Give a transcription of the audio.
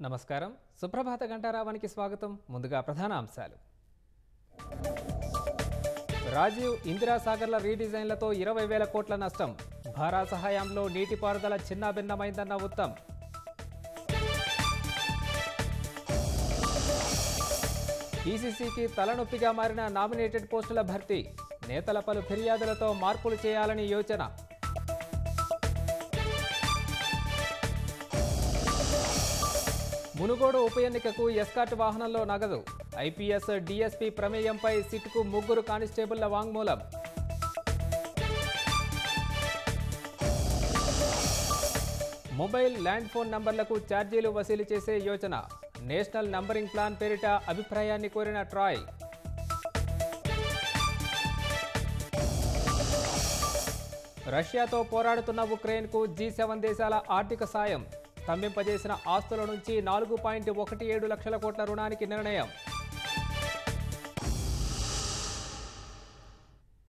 నమస్కారం. సుప్రభాత గంటారావానికి స్వాగతం. ముందుగా ప్రధాన అంశాలు. రాజీవ్ ఇందిరా సాగర్ల రీడిజైన్లతో 20,000 కోట్ల నష్టం. భారత సహాయంలో నీటిపారుదల చిన్నాభిన్నమైందన్న ఉత్తమ్. పీసీసీకి తలనొప్పిగా మారిన నామినేటెడ్ పోస్టుల భర్తీ. నేతల పలు ఫిర్యాదులతో మార్పులు చేయాలని యోచన. మునుగోడు ఉప ఎన్నికకు ఎస్కాట్ వాహనంలో నగదు. ఐపీఎస్ డీఎస్పీ ప్రమేయంపై సిట్కు 3 కానిస్టేబుళ్ల వాంగ్మూలం. మొబైల్ ల్యాండ్ ఫోన్ నంబర్లకు ఛార్జీలు వసూలు చేసే యోచన. నేషనల్ నంబరింగ్ ప్లాన్ పేరిట అభిప్రాయాన్ని కోరిన ట్రాయ్. రష్యాతో పోరాడుతున్న ఉక్రెయిన్కు G7 దేశాల ఆర్థిక సాయం. స్తంభింపజేసిన ఆస్తుల నుంచి 4.17 లక్షల కోట్ల రుణానికి నిర్ణయం.